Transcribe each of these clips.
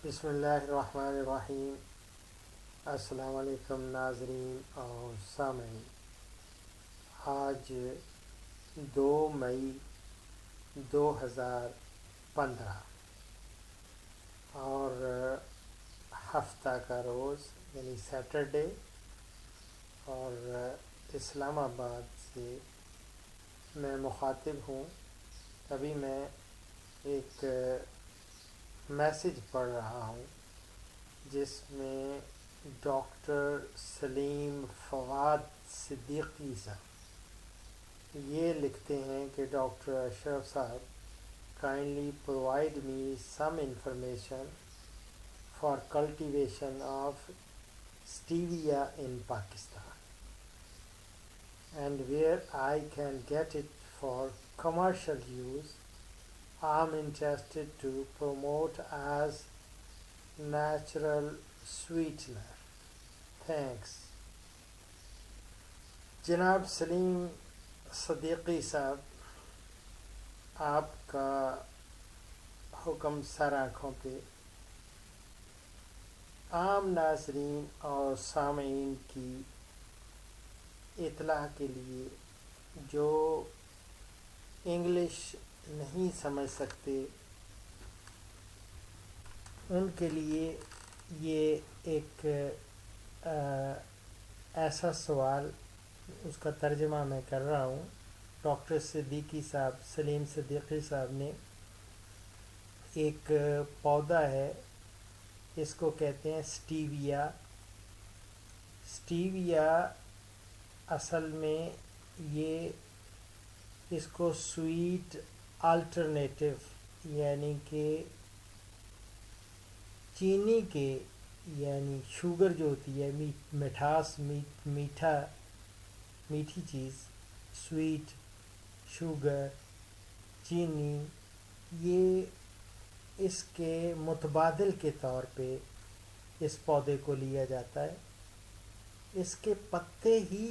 بسم اللہ الرحمن الرحیم۔ السلام علیکم ناظرین اور سامعین۔ آج 2 مئی 2015 اور ہفتہ کا روز یعنی سیٹرڈے، اور اسلام آباد سے میں مخاطب ہوں۔ ابھی میں ایک میسج پڑھ رہا ہوں جس میں ڈاکٹر سلیم فواد صدیقی صاحب یہ لکھتے ہیں کہ doctor Ashraf sahab kindly provide me some information for cultivation of stevia in Pakistan and where I can get it for commercial use. I'm interested to promote as natural sweetener. Thanks. جناب سلیم صدیقی صاحب، آپ کا حکم سر آنکھوں پہ۔ عام ناظرین اور سامعین کی اطلاع کے لیے جو انگلش نہیں سمجھ سکتے ان کے لیے یہ ایک ایسا سوال، اس کا ترجمہ میں کر رہا ہوں۔ ڈاکٹر صدیقی صاحب، سلیم صدیقی صاحب نے ایک پودا ہے، اس کو کہتے ہیں اسٹیویا۔ اسٹیویا اصل میں یہ اس کو سویٹ الٹرنیٹو یعنی کہ چینی کے، یعنی شوگر جو ہوتی ہے، مٹھاس، میٹھی چیز، سویٹ، شوگر، چینی، یہ اس کے متبادل کے طور پہ اس پودے کو لیا جاتا ہے۔ اس کے پتے ہی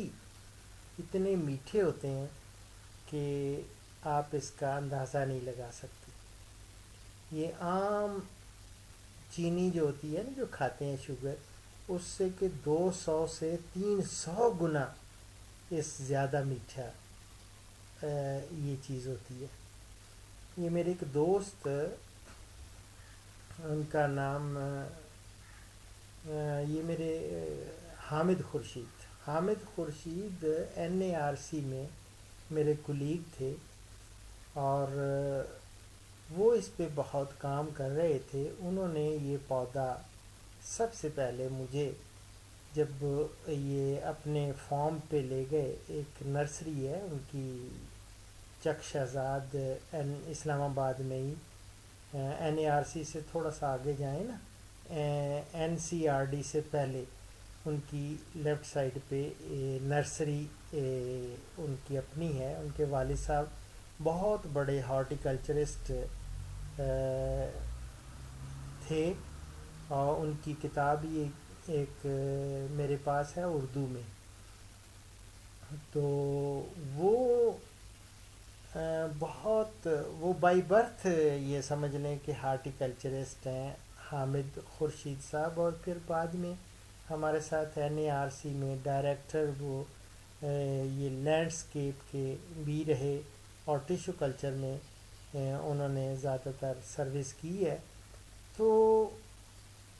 اتنے میٹھے ہوتے ہیں کہ آپ اس کا اندازہ نہیں لگا سکتے۔ یہ عام چینی جو ہوتی ہے نا، جو کھاتے ہیں شوگر، اس سے کہ 200 سے 300 گنا اس زیادہ میٹھا یہ چیز ہوتی ہے۔ یہ میرے ایک دوست، ان کا نام یہ میرے حامد خورشید NARC میں میرے کولیگ تھے، اور وہ اس پہ بہت کام کر رہے تھے۔ انہوں نے یہ پودا سب سے پہلے مجھے جب یہ اپنے فارم پہ لے گئے، ایک نرسری ہے ان کی چک شہزاد اسلام آباد میں ہی، NARC سے تھوڑا سا آگے جائیں نا، NCRD سے پہلے ان کی لیفٹ سائڈ پہ نرسری ان کی اپنی ہے۔ ان کے والد صاحب بہت بڑے ہارٹیکلچرسٹ تھے، اور ان کی کتاب ہی ایک میرے پاس ہے اردو میں۔ تو وہ بائی برتھ یہ سمجھ لیں کہ ہارٹیکلچرسٹ ہیں حامد خورشید صاحب، اور پھر بعد میں ہمارے ساتھ NARC میں ڈائریکٹر وہ یہ لینڈسکیپ کے بھی رہے، اور ٹیشو کلچر میں انہوں نے زیادہ تر سروس کی ہے۔ تو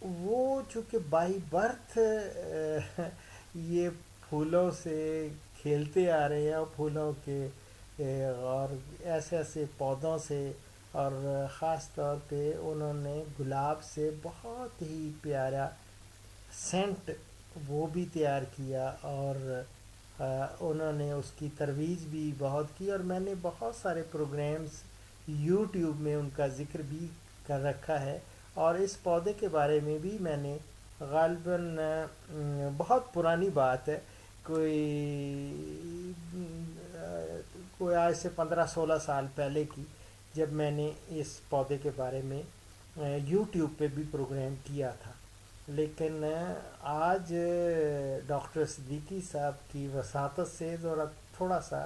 وہ چونکہ بائی برتھ یہ پھولوں سے کھیلتے آ رہے ہیں، اور پھولوں کے اور ایسے پودوں سے، اور خاص طور پہ انہوں نے گلاب سے بہت ہی پیارا سینٹ وہ بھی تیار کیا، اور انہوں نے اس کی ترویج بھی بہت کی، اور میں نے بہت سارے پروگرامز یوٹیوب میں ان کا ذکر بھی کر رکھا ہے۔ اور اس پودے کے بارے میں بھی میں نے غالباً بہت پرانی بات ہے، کوئی آج سے 15-16 سال پہلے کی، جب میں نے اس پودے کے بارے میں یوٹیوب پہ بھی پروگرام کیا تھا۔ لیکن آج ڈاکٹر صدیقی صاحب کی وساطت سے تھوڑا سا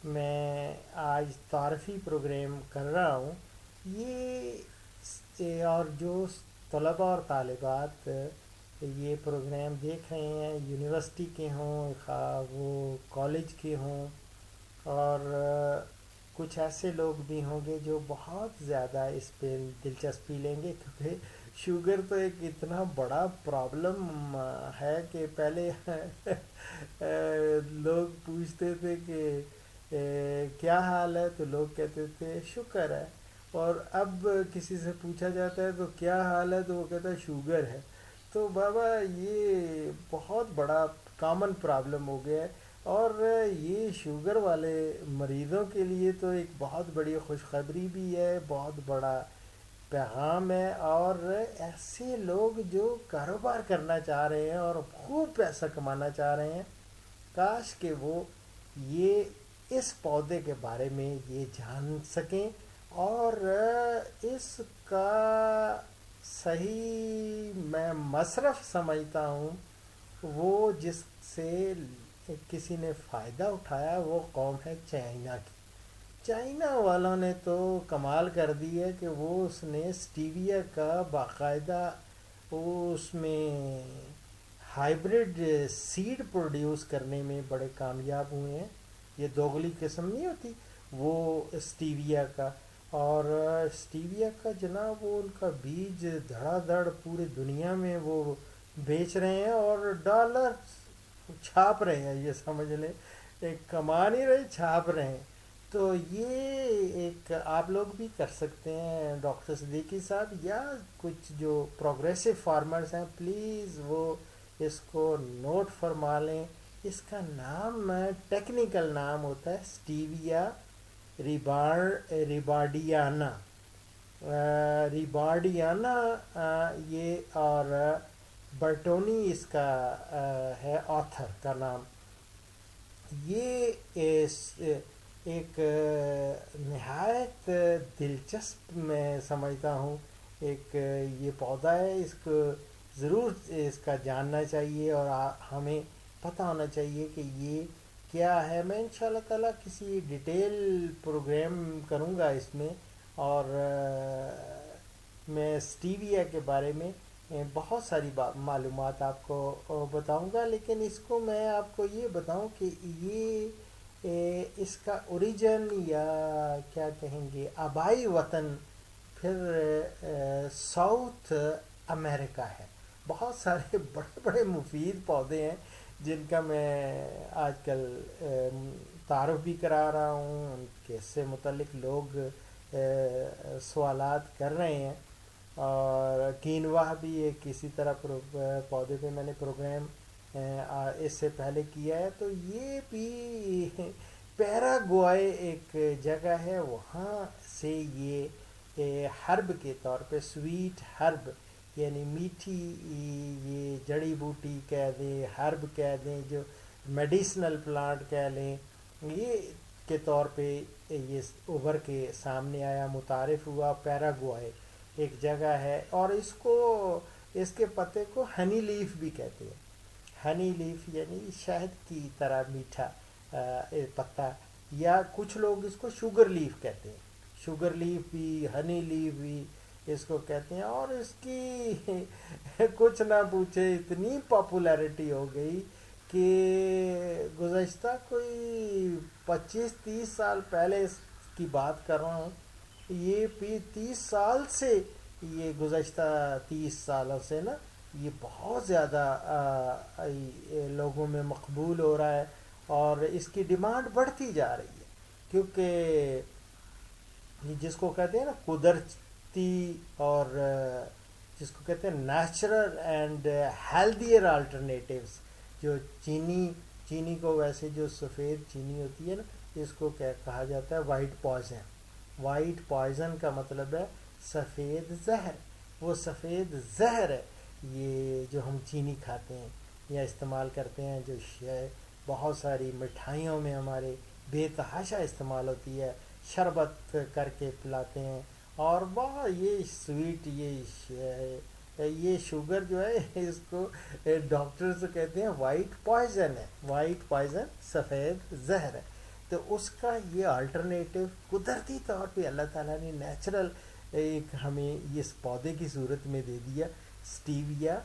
میں آج تعارفی پروگرام کر رہا ہوں۔ یہ اور جو طلباء اور طالبات یہ پروگرام دیکھ رہے ہیں، یونیورسٹی کے ہوں خواہ وہ کالج کے ہوں، اور کچھ ایسے لوگ بھی ہوں گے جو بہت زیادہ اس پہ دلچسپی لیں گے، کیونکہ شوگر تو ایک اتنا بڑا پرابلم ہے کہ پہلے لوگ پوچھتے تھے کہ کیا حال ہے، تو لوگ کہتے تھے شکر ہے، اور اب کسی سے پوچھا جاتا ہے تو کیا حال ہے، تو وہ کہتا ہے شوگر ہے. تو بابا یہ بہت بڑا کامن پرابلم ہو گیا ہے، اور یہ شوگر والے مریضوں کے لیے تو ایک بہت بڑی خوشخبری بھی ہے، بہت بڑا پیغام ہے. اور ایسے لوگ جو کاروبار کرنا چاہ رہے ہیں اور خوب پیسہ کمانا چاہ رہے ہیں، کاش کہ وہ یہ اس پودے کے بارے میں یہ جان سکیں، اور اس کا صحیح میں مصرف سمجھتا ہوں وہ جس سے کسی نے فائدہ اٹھایا وہ قوم ہے چائنا کی. چائنا والوں نے تو کمال کر دی ہے کہ وہ اس نے سٹیویا کا باقاعدہ اس میں ہائیبریڈ سیڈ پروڈیوس کرنے میں بڑے کامیاب ہوئے ہیں. یہ دوگلی قسم نہیں ہوتی وہ سٹیویا کا، اور سٹیویا کا جناب وہ ان کا بیج دھڑا دھڑ پورے دنیا میں وہ بیچ رہے ہیں اور ڈالر چھاپ رہے ہیں، یہ سمجھ لیں ایک کما نہیں رہے، چھاپ رہے ہیں. تو یہ ایک آپ لوگ بھی کر سکتے ہیں ڈاکٹر صدیقی صاحب، یا کچھ جو پروگریسو فارمرز ہیں پلیز وہ اس کو نوٹ فرما لیں. اس کا نام ٹیکنیکل نام ہوتا ہے سٹیویا ریبارڈیانا. ریبارڈیانا یہ، اور برٹونی اس کا ہے آتھر کا نام. یہ ایک نہایت دلچسپ میں سمجھتا ہوں ایک یہ پودا ہے. اس کو ضرور اس کا جاننا چاہیے اور ہمیں پتہ ہونا چاہیے کہ یہ کیا ہے. میں انشاءاللہ تعالیٰ کسی ڈیٹیل پروگرام کروں گا اس میں، اور میں سٹیویا کے بارے میں بہت ساری معلومات آپ کو بتاؤں گا. لیکن اس کو میں آپ کو یہ بتاؤں کہ یہ اس کا اوریجن یا کیا کہیں گے آبائی وطن پھر ساؤتھ امریکہ ہے. بہت سارے بڑے بڑے مفید پودے ہیں جن کا میں آج کل تعارف بھی کرا رہا ہوں، ان کے سے متعلق لوگ سوالات کر رہے ہیں. اور کینوا بھی ایک اسی طرح پودے پہ میں نے پروگرام اس سے پہلے کیا ہے. تو یہ بھی پیراگوئے ایک جگہ ہے، وہاں سے یہ ہرب کے طور پہ سویٹ ہرب یعنی میٹھی یہ جڑی بوٹی کہہ دیں، ہرب کہہ دیں، جو میڈیسنل پلانٹ کہہ لیں، یہ کے طور پہ یہ ابھر کے سامنے آیا، متعارف ہوا. پیراگوئے ایک جگہ ہے، اور اس کے پتے کو ہنی لیف بھی کہتے ہیں. ہنی لیف یعنی شہد کی طرح میٹھا پتا، یا کچھ لوگ اس کو شوگر لیف کہتے ہیں. شوگر لیف بھی، ہنی لیف بھی اس کو کہتے ہیں. اور اس کی کچھ نہ پوچھے اتنی پاپولیرٹی ہو گئی کہ گزشتہ کوئی 25-30 سال پہلے اس کی بات کر رہا ہوں، یہ 30 سال سے، یہ گزشتہ 30 سالوں سے نا یہ بہت زیادہ لوگوں میں مقبول ہو رہا ہے، اور اس کی ڈیمانڈ بڑھتی جا رہی ہے. کیونکہ جس کو کہتے ہیں نا قدرتی، اور جس کو کہتے ہیں نیچرل اینڈ ہیلدیئر آلٹرنیٹیوز، جو چینی کو ویسے جو سفید چینی ہوتی ہے نا اس کو کہا جاتا ہے وائٹ پوائزن. وائٹ پوائزن کا مطلب ہے سفید زہر. وہ سفید زہر ہے یہ جو ہم چینی کھاتے ہیں یا استعمال کرتے ہیں، جو بہت ساری مٹھائیوں میں ہمارے بے تحاشا استعمال ہوتی ہے، شربت کر کے پلاتے ہیں. اور بہت یہ سویٹ یہ شوگر جو ہے اس کو ڈاکٹرز کہتے ہیں وائٹ پوائزن ہے. وائٹ پوائزن سفید زہر ہے. تو اس کا یہ آلٹرنیٹیو قدرتی طور پہ اللہ تعالیٰ نے نیچرل ایک ہمیں اس پودے کی صورت میں دے دیا، سٹیویا،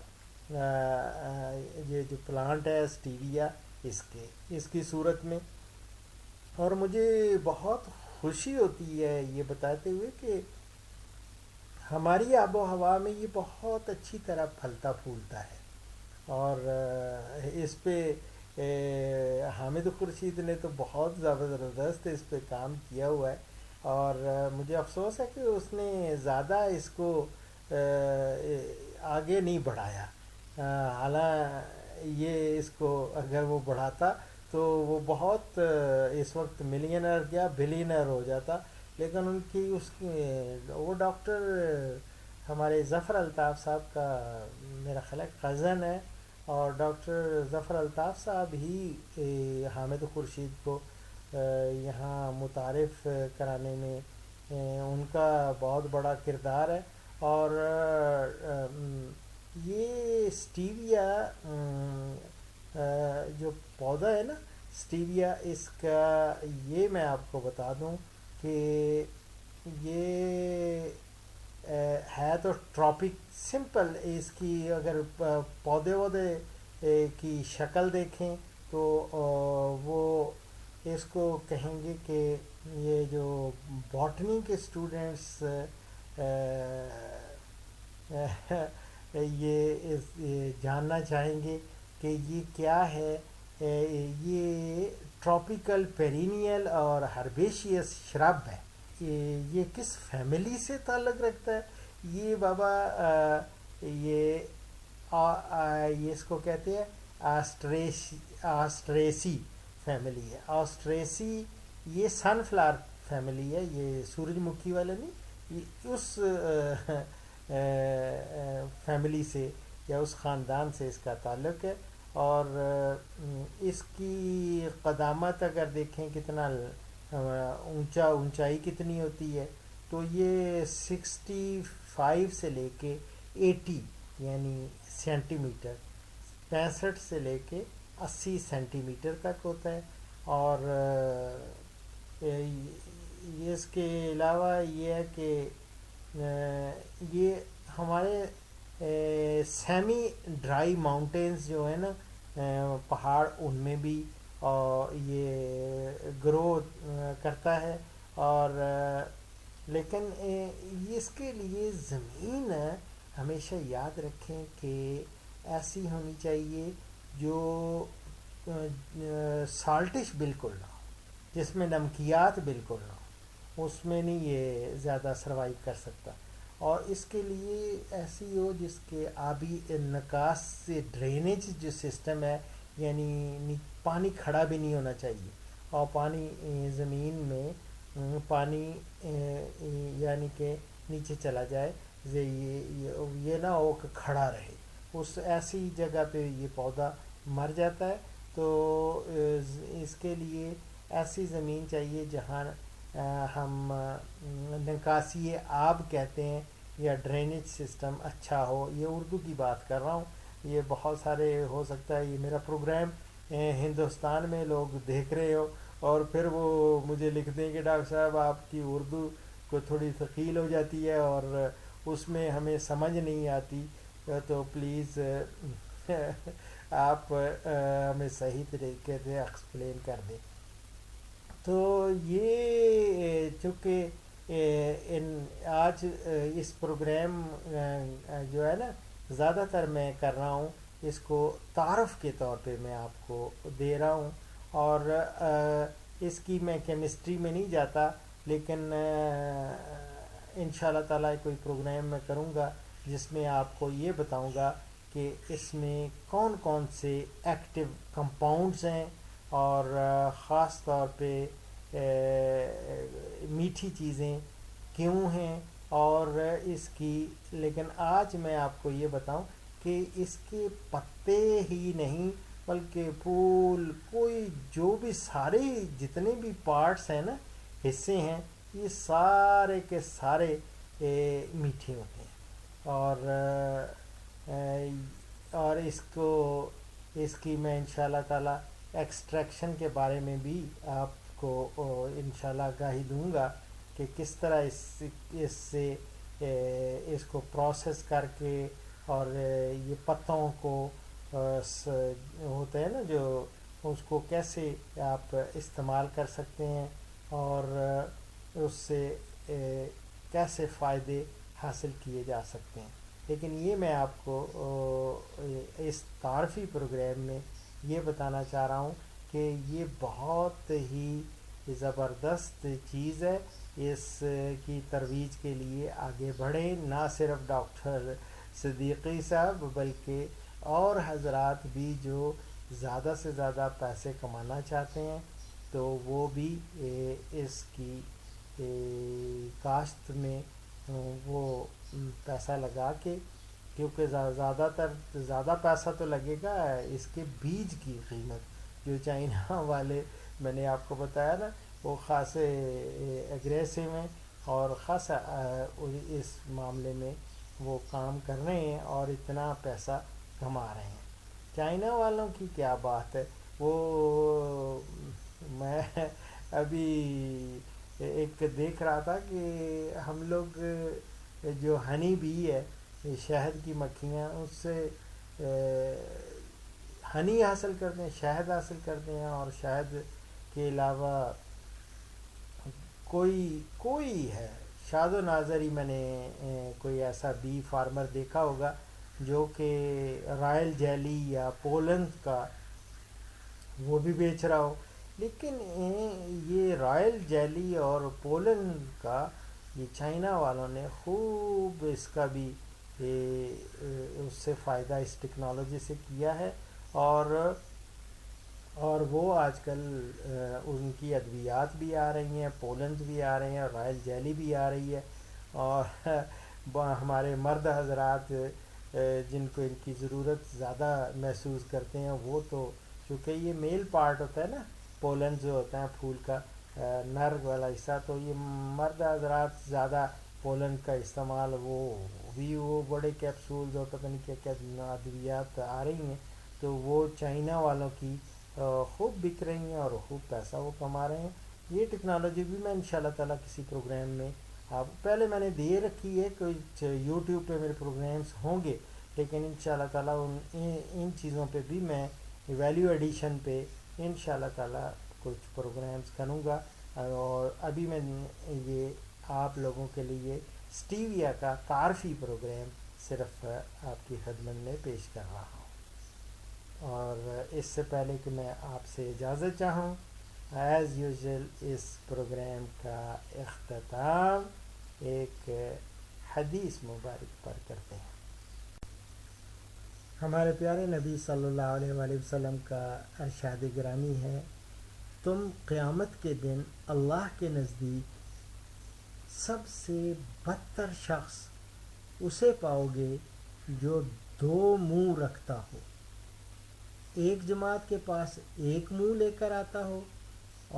یہ جو پلانٹ ہے سٹیویا، اس کی صورت میں. اور مجھے بہت خوشی ہوتی ہے یہ بتاتے ہوئے کہ ہماری آب و ہوا میں یہ بہت اچھی طرح پھلتا پھولتا ہے. اور اس پہ حامد خورشید نے تو بہت زبردست اس پہ کام کیا ہوا ہے. اور مجھے افسوس ہے کہ اس نے زیادہ اس کو آگے نہیں بڑھایا. حالانکہ یہ اس کو اگر وہ بڑھاتا تو وہ بہت اس وقت ملینئر یا بلینئر ہو جاتا. لیکن ان کی وہ ڈاکٹر ہمارے ظفر الطاف صاحب کا میرا خیال ہے کزن ہے، اور ڈاکٹر ظفر الطاف صاحب ہی حامد خورشید کو یہاں متعارف کرانے میں ان کا بہت بڑا کردار ہے. اور یہ سٹیویا جو پودا ہے نا سٹیویا، اس کا یہ میں آپ کو بتا دوں کہ یہ ہے تو ٹراپک سمپل. اس کی اگر پودے کی شکل دیکھیں تو وہ اس کو کہیں گے کہ یہ جو باٹنی کے اسٹوڈنٹس یہ جاننا چاہیں گے کہ یہ کیا ہے. یہ ٹراپیکل پیرینیل اور ہربیشیس شرب ہے. یہ کس فیملی سے تعلق رکھتا ہے؟ یہ بابا یہ اس کو کہتے ہیں آسٹریسی فیملی ہے. آسٹریسی یہ سن فلاور فیملی ہے، یہ سورج مکھی والا نہیں، یہ اس فیملی سے یا اس خاندان سے اس کا تعلق ہے. اور اس کی قدامت اگر دیکھیں کتنا اونچائی کتنی ہوتی ہے، تو یہ 65 سے لے کے 80 یعنی سینٹی میٹر، 65 سے لے کے 80 سینٹی میٹر تک ہوتا ہے. اور اس کے علاوہ یہ ہے کہ یہ ہمارے سیمی ڈرائی ماؤنٹینز جو ہیں نا پہاڑ، ان میں بھی یہ گرو کرتا ہے. اور لیکن اس کے لیے زمین ہمیشہ یاد رکھیں کہ ایسی ہونی چاہیے جو سالٹش بالکل نہ ہو، جس میں نمکیات بالکل نہ ہو، اس میں نہیں یہ زیادہ سروائیو کر سکتا. اور اس کے لیے ایسی ہو جس کے آبی نکاس سے ڈرینیج جو سسٹم ہے، یعنی پانی کھڑا بھی نہیں ہونا چاہیے، اور پانی زمین میں پانی یعنی کہ نیچے چلا جائے، یہ نہ ہو کہ کھڑا رہے. اس ایسی جگہ پہ یہ پودا مر جاتا ہے. تو اس کے لیے ایسی زمین چاہیے جہاں ہم نکاسی آب کہتے ہیں یا ڈرینیج سسٹم اچھا ہو. یہ اردو کی بات کر رہا ہوں. یہ بہت سارے ہو سکتا ہے یہ میرا پروگرام ہندوستان میں لوگ دیکھ رہے ہو اور پھر وہ مجھے لکھ دیں کہ ڈاکٹر صاحب آپ کی اردو کو تھوڑی ثقیل ہو جاتی ہے اور اس میں ہمیں سمجھ نہیں آتی، تو پلیز آپ ہمیں صحیح طریقے سے ایکسپلین کر دیں. تو یہ چونکہ آج اس پروگرام جو ہے نا زیادہ تر میں کر رہا ہوں اس کو تعارف کے طور پہ میں آپ کو دے رہا ہوں، اور اس کی میں کیمسٹری میں نہیں جاتا، لیکن انشاءاللہ تعالیٰ کوئی پروگرام میں کروں گا جس میں آپ کو یہ بتاؤں گا کہ اس میں کون کون سے ایکٹیو کمپاؤنڈز ہیں، اور خاص طور پہ میٹھی چیزیں کیوں ہیں. اور اس کی لیکن آج میں آپ کو یہ بتاؤں کہ اس کے پتے ہی نہیں بلکہ پھول، کوئی جو بھی سارے جتنے بھی پارٹس ہیں نا، حصے ہیں، یہ سارے کے سارے میٹھے ہوتے ہیں. اور اس کی میں انشاءاللہ تعالیٰ ایکسٹریکشن کے بارے میں بھی آپ کو انشاءاللہ آگاہی دوں گا کہ کس طرح اس سے اس کو پروسیس کر کے اور یہ پتوں کو ہوتا ہے نا جو اس کو کیسے آپ استعمال کر سکتے ہیں اور اس سے کیسے فائدے حاصل کیے جا سکتے ہیں. لیکن یہ میں آپ کو اس تعارفی پروگرام میں یہ بتانا چاہ رہا ہوں کہ یہ بہت ہی زبردست چیز ہے. اس کی ترویج کے لیے آگے بڑھیں، نہ صرف ڈاکٹر صدیقی صاحب بلکہ اور حضرات بھی جو زیادہ سے زیادہ پیسے کمانا چاہتے ہیں تو وہ بھی اس کی کاشت میں وہ پیسہ لگا کے، کیونکہ زیادہ پیسہ تو لگے گا اس کے بیج کی قیمت جو چائنا والے میں نے آپ کو بتایا نا وہ خاصے اگریسو ہیں اور خاصا اس معاملے میں وہ کام کر رہے ہیں اور اتنا پیسہ کما رہے ہیں. چائنا والوں کی کیا بات ہے. وہ میں ابھی ایک دیکھ رہا تھا کہ ہم لوگ جو ہنی بی ہے شہد کی مکھیاں اس سے ہنی حاصل کرتے ہیں، شہد حاصل کرتے ہیں اور شہد کے علاوہ کوئی ہے شاد و ناظر ہی میں نے کوئی ایسا بی فارمر دیکھا ہوگا جو کہ رائل جیلی یا پولنڈ کا وہ بھی بیچ رہا ہو. لیکن یہ رائل جیلی اور پولنڈ کا یہ چائنا والوں نے خوب اس کا بھی اس سے فائدہ اس ٹیکنالوجی سے کیا ہے اور وہ آج کل ان کی ادویات بھی آ رہی ہیں، پولنڈ بھی آ رہے ہیں اور رائل جیلی بھی آ رہی ہے. اور ہمارے مرد حضرات جن کو ان کی ضرورت زیادہ محسوس کرتے ہیں وہ تو چونکہ یہ میل پارٹ ہوتا ہے نا پولنڈ جو ہوتا ہے پھول کا نر والا حصہ، تو یہ مرد حضرات زیادہ پولنڈ کا استعمال وہ بڑے کیپسولز اور پتہ نہیں کیا کیا ادویات آ رہی ہیں تو وہ چائنا والوں کی خوب بک رہی ہیں اور خوب پیسہ وہ کما رہے ہیں. یہ ٹیکنالوجی بھی میں انشاءاللہ تعالیٰ کسی پروگرام میں آپ پہلے میں نے دے رکھی ہے کچھ یوٹیوب پہ میرے پروگرامز ہوں گے، لیکن انشاءاللہ تعالیٰ ان چیزوں پہ بھی میں ویلیو ایڈیشن پہ انشاءاللہ تعالیٰ کچھ پروگرامز کروں گا. اور ابھی میں یہ آپ لوگوں کے لیے سٹیویا کا تعارفی پروگرام صرف آپ کی خدمت میں پیش کر رہا ہوں. اور اس سے پہلے کہ میں آپ سے اجازت چاہوں ایز یوزول اس پروگرام کا اختتام ایک حدیث مبارک پر کرتے ہیں. ہمارے پیارے نبی صلی اللہ علیہ وآلہ وسلم کا ارشاد گرامی ہے، تم قیامت کے دن اللہ کے نزدیک سب سے بدتر شخص اسے پاؤ گے جو دو منہ رکھتا ہو، ایک جماعت کے پاس ایک منہ لے کر آتا ہو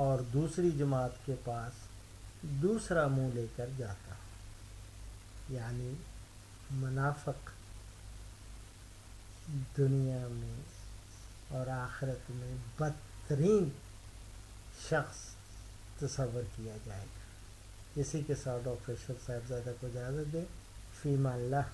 اور دوسری جماعت کے پاس دوسرا منہ لے کر جاتا ہو. یعنی منافق دنیا میں اور آخرت میں بدترین شخص تصور کیا جائے گا. اسی کے ساتھ ڈاکٹر اشرف صاحبزادہ کو اجازت دیں. فی امان اللہ.